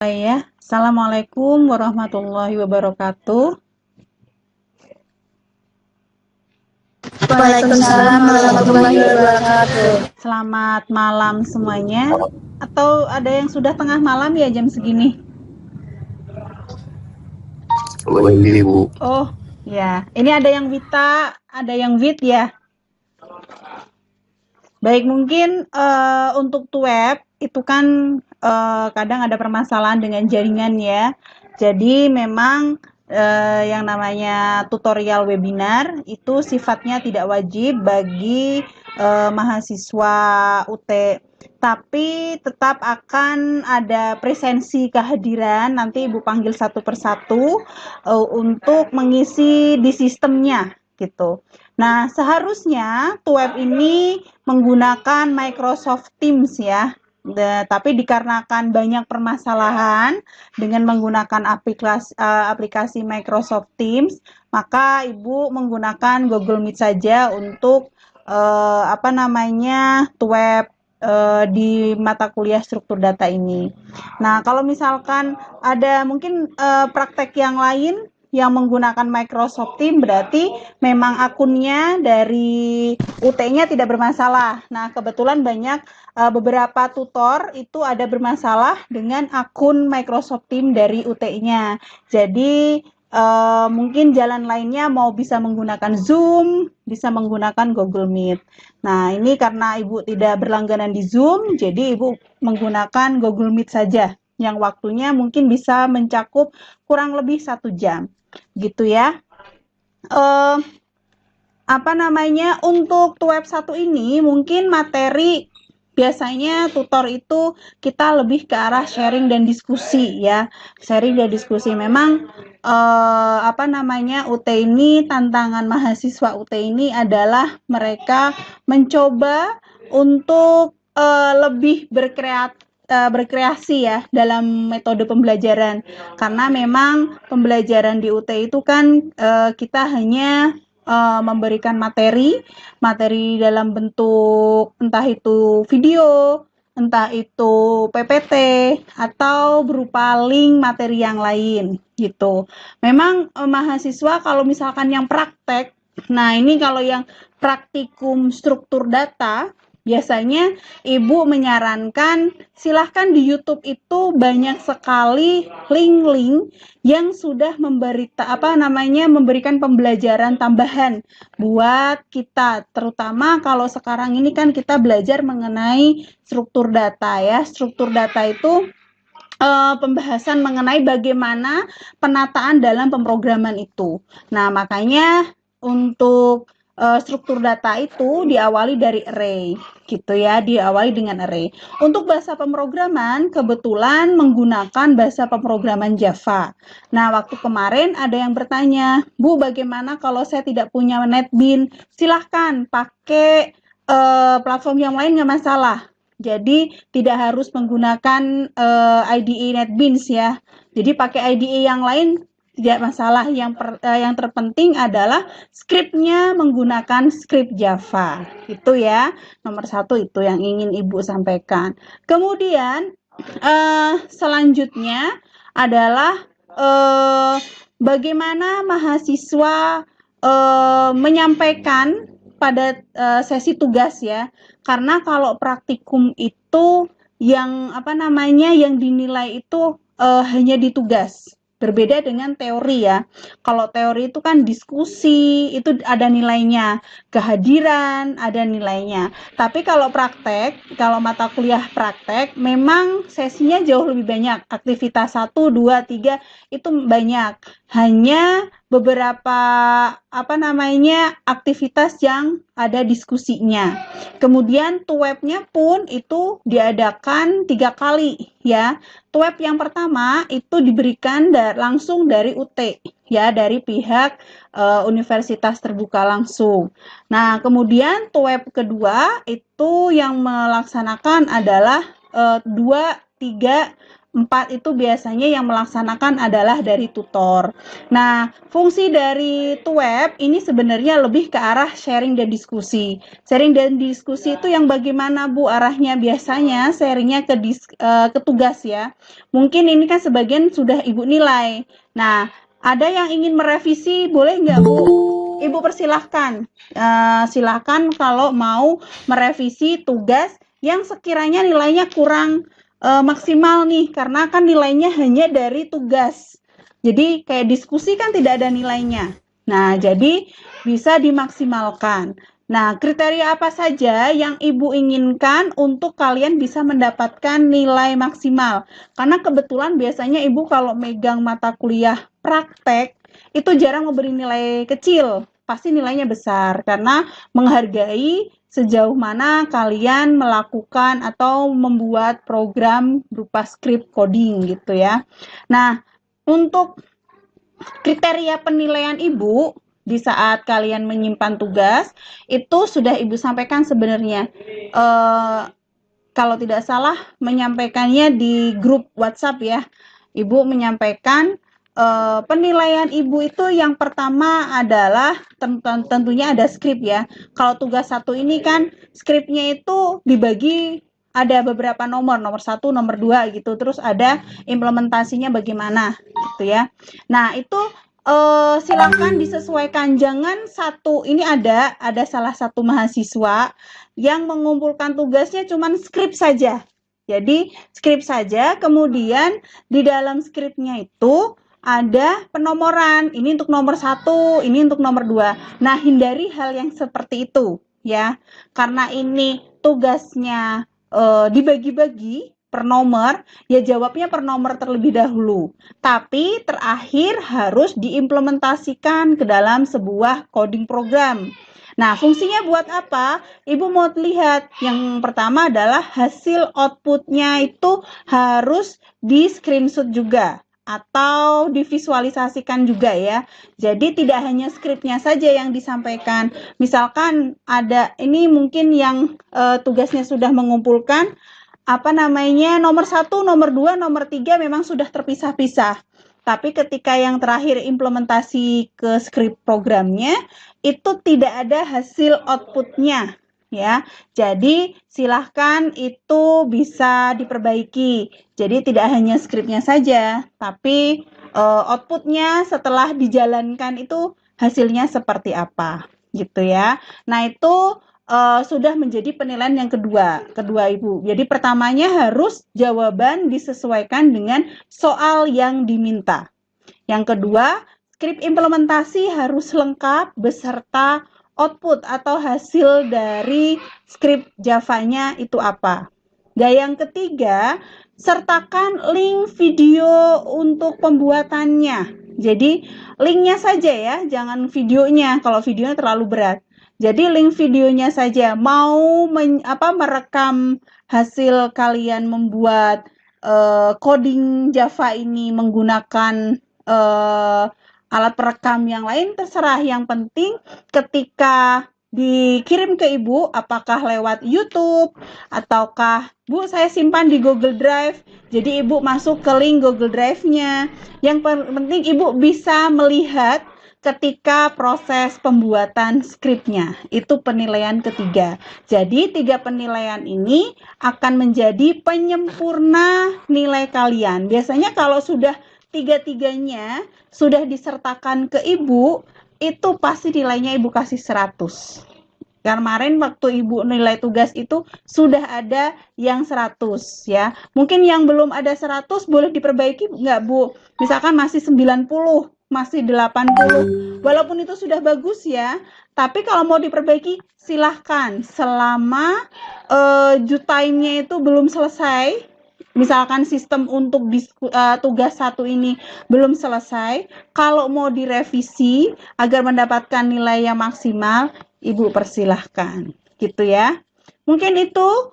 Ya, Assalamualaikum warahmatullahi wabarakatuh. Waalaikumsalam warahmatullahi wabarakatuh. Selamat malam semuanya. Atau ada yang sudah tengah malam ya jam segini? Ibu. Oh, ya. Ini ada yang Wita, ada yang Wit ya. Baik, mungkin untuk web itu kan kadang ada permasalahan dengan jaringan ya. Jadi memang yang namanya tutorial webinar itu sifatnya tidak wajib bagi mahasiswa UT, tapi tetap akan ada presensi kehadiran, nanti Ibu panggil satu persatu untuk mengisi di sistemnya gitu. Nah, seharusnya web ini menggunakan Microsoft Teams ya. Tapi dikarenakan banyak permasalahan dengan menggunakan aplikasi Microsoft Teams, maka Ibu menggunakan Google Meet saja untuk web di mata kuliah struktur data ini. Nah, kalau misalkan ada mungkin praktek yang lain yang menggunakan Microsoft Teams, berarti memang akunnya dari UT-nya tidak bermasalah. Nah, kebetulan banyak beberapa tutor itu ada bermasalah dengan akun Microsoft Teams dari UT-nya. Jadi mungkin jalan lainnya mau bisa menggunakan Zoom, bisa menggunakan Google Meet. Nah, ini karena Ibu tidak berlangganan di Zoom, jadi Ibu menggunakan Google Meet saja, yang waktunya mungkin bisa mencakup kurang lebih 1 jam. Gitu ya. Untuk web 1 ini mungkin materi biasanya tutor itu kita lebih ke arah sharing dan diskusi ya. Sharing dan diskusi memang UT ini, tantangan mahasiswa UT ini adalah mereka mencoba untuk lebih berkreasi ya dalam metode pembelajaran, karena memang pembelajaran di UT itu kan kita hanya memberikan materi dalam bentuk entah itu video, entah itu PPT, atau berupa link materi yang lain gitu. Memang mahasiswa kalau misalkan yang praktek, nah ini kalau yang praktikum struktur data, biasanya Ibu menyarankan silahkan di YouTube itu banyak sekali link-link yang sudah memberikan pembelajaran tambahan buat kita, terutama kalau sekarang ini kan kita belajar mengenai struktur data ya. Struktur data itu pembahasan mengenai bagaimana penataan dalam pemrograman itu. Nah, makanya untuk struktur data itu diawali dari array, gitu ya, diawali dengan array. Untuk bahasa pemrograman, kebetulan menggunakan bahasa pemrograman Java. Nah, waktu kemarin ada yang bertanya, Bu, bagaimana kalau saya tidak punya NetBeans? Silahkan pakai platform yang lain, nggak masalah. Jadi tidak harus menggunakan IDE NetBeans ya. Jadi pakai IDE yang lain tidak masalah. Yang terpenting adalah skripnya menggunakan skrip Java. Itu ya, nomor 1 itu yang ingin Ibu sampaikan. Kemudian selanjutnya adalah bagaimana mahasiswa menyampaikan pada sesi tugas ya. Karena kalau praktikum itu yang yang dinilai itu hanya di tugas. Berbeda dengan teori ya. Kalau teori itu kan diskusi, itu ada nilainya. Kehadiran, ada nilainya. Tapi kalau praktek, kalau mata kuliah praktek, memang sesinya jauh lebih banyak. Aktivitas 1, 2, 3 itu banyak. Hanya beberapa aktivitas yang ada diskusinya. Kemudian webnya pun itu diadakan 3 kali ya. Web yang pertama itu diberikan langsung dari UT ya, dari pihak Universitas Terbuka langsung. Nah, kemudian web kedua itu yang melaksanakan adalah 2, 3 4 itu biasanya yang melaksanakan adalah dari tutor. Nah, fungsi dari Tuweb ini sebenarnya lebih ke arah sharing dan diskusi. Sharing dan diskusi itu yang bagaimana Bu arahnya? Biasanya sharingnya ke tugas ya. Mungkin ini kan sebagian sudah Ibu nilai. Nah, ada yang ingin merevisi, boleh nggak Bu? Ibu persilahkan. Silahkan kalau mau merevisi tugas yang sekiranya nilainya kurang maksimal nih, karena kan nilainya hanya dari tugas. Jadi kayak diskusi kan tidak ada nilainya. Nah, jadi bisa dimaksimalkan. Nah, kriteria apa saja yang Ibu inginkan untuk kalian bisa mendapatkan nilai maksimal? Karena kebetulan biasanya Ibu kalau megang mata kuliah praktek, itu jarang memberi nilai kecil. Pasti nilainya besar, karena menghargai sejauh mana kalian melakukan atau membuat program berupa script coding gitu ya. Nah, untuk kriteria penilaian Ibu di saat kalian menyimpan tugas, itu sudah Ibu sampaikan sebenarnya. Kalau tidak salah menyampaikannya di grup WhatsApp ya. Ibu menyampaikan penilaian Ibu itu yang pertama adalah tentunya ada skrip ya. Kalau tugas 1 ini kan skripnya itu dibagi ada beberapa nomor 1, nomor 2 gitu. Terus ada implementasinya bagaimana gitu ya. Nah, itu silakan disesuaikan. Jangan ini ada salah satu mahasiswa yang mengumpulkan tugasnya cuma skrip saja. Jadi skrip saja, kemudian di dalam skripnya itu ada penomoran, ini untuk nomor 1, ini untuk nomor 2. Nah, hindari hal yang seperti itu ya. Karena ini tugasnya dibagi-bagi per nomor, ya jawabnya per nomor terlebih dahulu. Tapi terakhir harus diimplementasikan ke dalam sebuah coding program. Nah, fungsinya buat apa? Ibu mau lihat, yang pertama adalah hasil outputnya itu harus di screenshot juga atau divisualisasikan juga ya. Jadi tidak hanya skripnya saja yang disampaikan. Misalkan ada ini mungkin yang tugasnya sudah mengumpulkan nomor 1, nomor 2, nomor 3 memang sudah terpisah-pisah. Tapi ketika yang terakhir implementasi ke skrip programnya, itu tidak ada hasil outputnya ya. Jadi silahkan itu bisa diperbaiki. Jadi tidak hanya skripnya saja, tapi outputnya setelah dijalankan itu hasilnya seperti apa gitu ya. Nah, itu sudah menjadi penilaian yang kedua Ibu. Jadi pertamanya harus jawaban disesuaikan dengan soal yang diminta. Yang kedua, skrip implementasi harus lengkap beserta output atau hasil dari skrip Java-nya itu apa. Dan yang ketiga, sertakan link video untuk pembuatannya. Jadi linknya saja ya, jangan videonya. Kalau videonya terlalu berat. Jadi link videonya saja. Mau merekam hasil kalian membuat coding Java ini menggunakan alat perekam yang lain, terserah. Yang penting ketika dikirim ke Ibu, apakah lewat YouTube ataukah Bu saya simpan di Google Drive, jadi Ibu masuk ke link Google Drive-nya. Yang penting Ibu bisa melihat ketika proses pembuatan skripnya. Itu penilaian ketiga. Jadi 3 penilaian ini akan menjadi penyempurna nilai kalian. Biasanya kalau sudah 3-3-nya sudah disertakan ke Ibu, itu pasti nilainya Ibu kasih 100. Kemarin waktu Ibu nilai tugas itu sudah ada yang 100 ya. Mungkin yang belum ada 100 boleh diperbaiki nggak Bu? Misalkan masih 90, masih 80. Walaupun itu sudah bagus ya, tapi kalau mau diperbaiki silahkan selama due time-nya itu belum selesai. Misalkan sistem untuk tugas 1 ini belum selesai, kalau mau direvisi agar mendapatkan nilai yang maksimal, Ibu persilahkan, gitu ya. Mungkin itu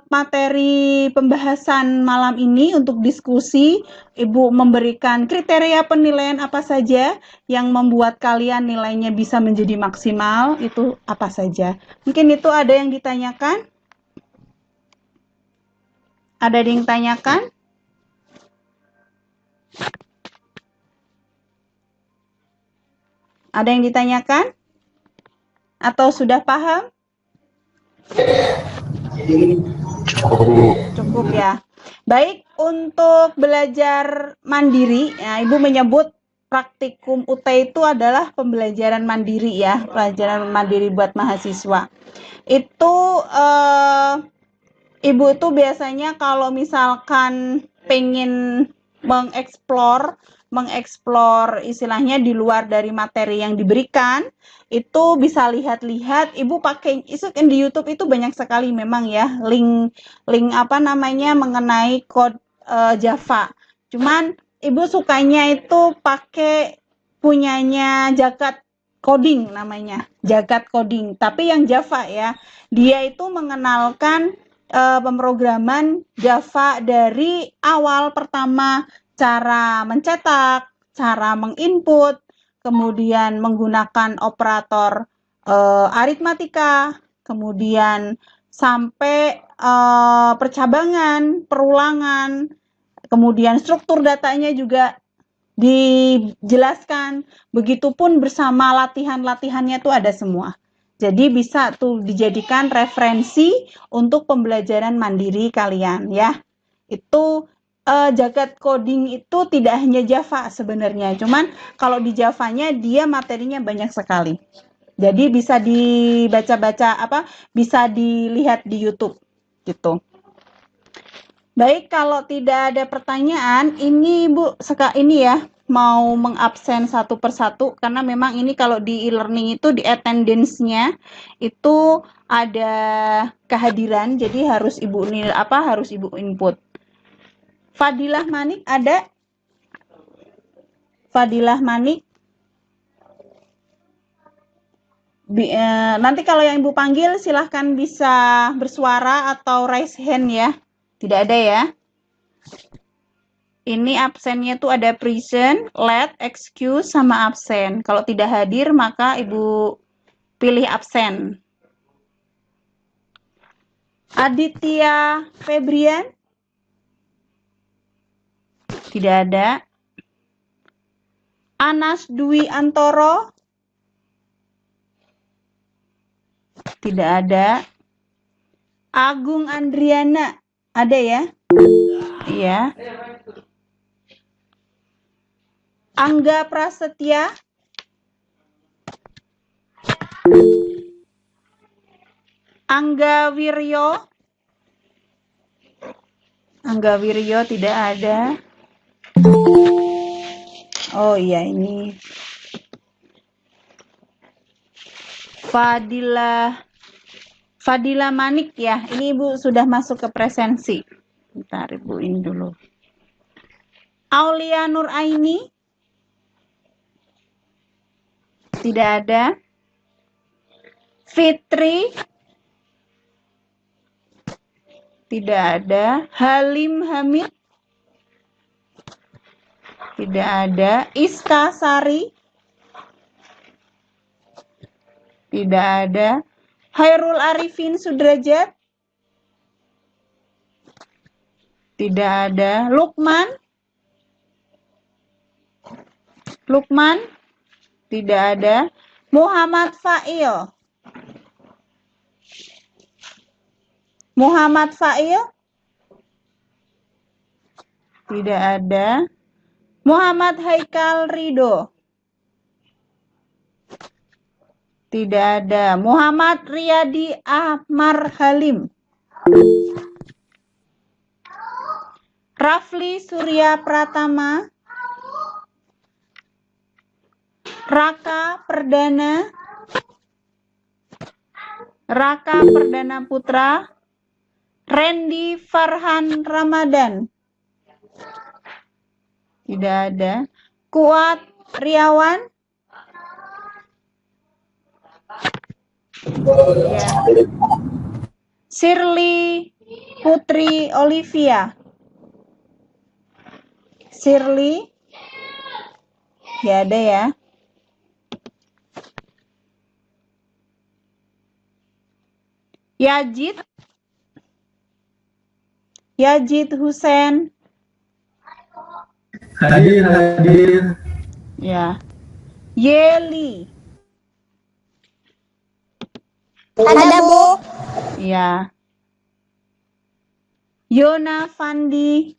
materi pembahasan malam ini untuk diskusi. Ibu memberikan kriteria penilaian apa saja yang membuat kalian nilainya bisa menjadi maksimal, itu apa saja. Mungkin itu ada yang ditanyakan? Ada yang ditanyakan? Ada yang ditanyakan? Atau sudah paham? Cukup. Cukup ya. Baik, untuk belajar mandiri, ya, Ibu menyebut praktikum UT itu adalah pembelajaran mandiri ya, pelajaran mandiri buat mahasiswa. Itu Ibu itu biasanya kalau misalkan pengen mengeksplor istilahnya di luar dari materi yang diberikan, itu bisa lihat-lihat, Ibu pakai itu kan di YouTube itu banyak sekali memang ya link apa namanya mengenai kode Java. Cuman Ibu sukanya itu pakai punyanya Jagat Coding namanya, Jagat Coding, tapi yang Java ya. Dia itu mengenalkan pemrograman Java dari awal pertama cara mencetak, cara menginput, kemudian menggunakan operator aritmatika, kemudian sampai percabangan, perulangan, kemudian struktur datanya juga dijelaskan. Begitupun bersama latihan-latihannya itu ada semua. Jadi bisa tuh dijadikan referensi untuk pembelajaran mandiri kalian ya. Itu Jagat Coding itu tidak hanya Java sebenarnya, cuman kalau di Javanya dia materinya banyak sekali. Jadi bisa dibaca-baca bisa dilihat di YouTube gitu. Baik, kalau tidak ada pertanyaan, ini Ibu ini ya mau mengabsen satu persatu karena memang ini kalau di e-learning itu di attendance-nya itu ada kehadiran, jadi harus Ibu harus Ibu input. Fadilah Manik ada? Fadilah Manik? Nanti kalau yang Ibu panggil silahkan bisa bersuara atau raise hand ya. Tidak ada ya. Ini absennya tuh ada present, let, excuse, sama absen. Kalau tidak hadir maka Ibu pilih absen. Aditya Febrian? Tidak ada. Anas Dwi Antoro? Tidak ada. Agung Andriana? Ada ya? Iya. Angga Prasetya? Angga Wiryo? Angga Wiryo tidak ada. Oh iya, ini Fadila Manik ya. Ini Ibu sudah masuk ke presensi. Bentar Ibuin dulu. Aulia Nur Aini? Tidak ada. Fitri? Tidak ada. Halim Hamid? Tidak ada. Iska Sari? Tidak ada. Hairul Arifin Sudrajat? Tidak ada. Lukman? Lukman? Tidak ada. Muhammad Fail? Muhammad Fail? Tidak ada. Muhammad Haikal Ridho? Tidak ada. Muhammad Riyadi Ahmar Halim? Rafli Surya Pratama? Raka Perdana? Raka Perdana Putra? Randy Farhan Ramadan? Tidak ada. Kuat Riawan? Ya. Shirley Putri Olivia? Shirley? Ya ada ya. Yajid? Yajid Hussein? Hadir. Ya. Yeli. Ada, Bu. Ya. Yona Fandi.